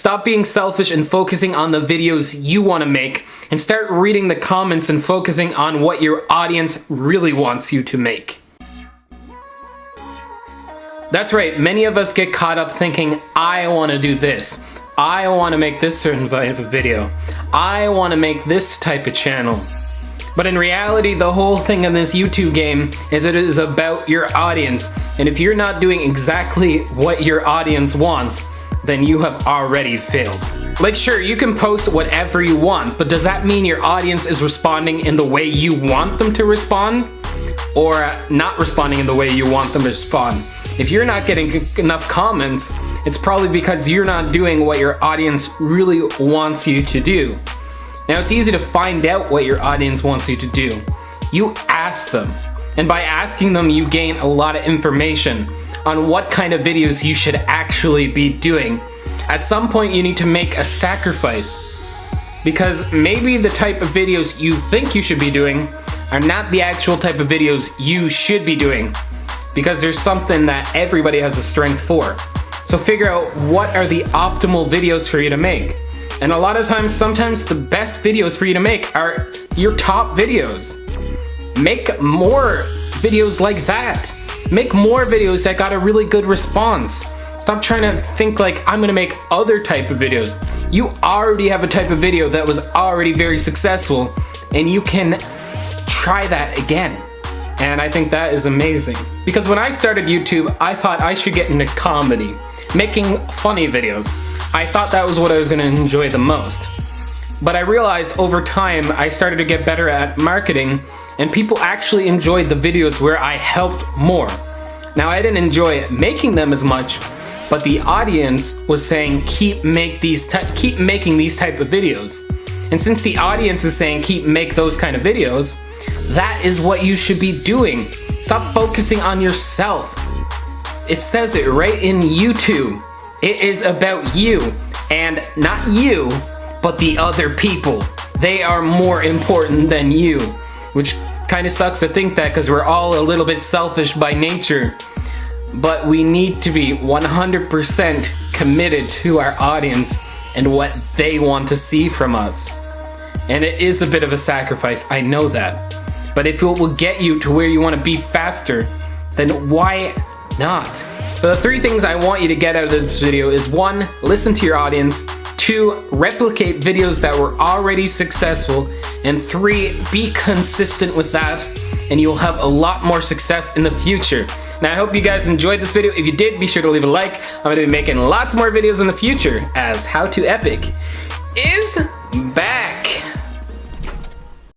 Stop being selfish and focusing on the videos you want to make, and start reading the comments and focusing on what your audience really wants you to make. That's right, many of us get caught up thinking, I want to do this. I want to make this certain type of video. I want to make this type of channel. But in reality, the whole thing in this YouTube game is it is about your audience. And if you're not doing exactly what your audience wants, then you have already failed. Like, sure, you can post whatever you want, but does that mean your audience is responding in the way you want them to respond? Or not responding in the way you want them to respond? If you're not getting enough comments, it's probably because you're not doing what your audience really wants you to do. Now, it's easy to find out what your audience wants you to do. You ask them, and by asking them, you gain a lot of information on what kind of videos you should actually be doing. At some point, you need to make a sacrifice, because maybe the type of videos you think you should be doing are not the actual type of videos you should be doing, because there's something that everybody has a strength for. So figure out what are the optimal videos for you to make. And a lot of times, sometimes the best videos for you to make are your top videos. Make more videos like that. Make more videos that got a really good response. Stop trying to think like, I'm gonna make other type of videos. You already have a type of video that was already very successful, and you can try that again. And I think that is amazing. Because when I started YouTube, I thought I should get into comedy, making funny videos. I thought that was what I was gonna enjoy the most. But I realized over time, I started to get better at marketing, and people actually enjoyed the videos where I helped more. Now, I didn't enjoy making them as much, but the audience was saying, keep making these type of videos. And since the audience is saying, make those kind of videos, that is what you should be doing. Stop focusing on yourself. It says it right in YouTube. It is about you, and not you, but the other people. They are more important than you, which kind of sucks to think that, because we're all a little bit selfish by nature. But we need to be 100% committed to our audience and what they want to see from us. And it is a bit of a sacrifice, I know that. But if it will get you to where you want to be faster, then why not? So the 3 things I want you to get out of this video is 1, listen to your audience, 2, replicate videos that were already successful, and 3, be consistent with that, and you'll have a lot more success in the future. Now, I hope you guys enjoyed this video. If you did, be sure to leave a like. I'm going to be making lots more videos in the future, as How to Epic is back.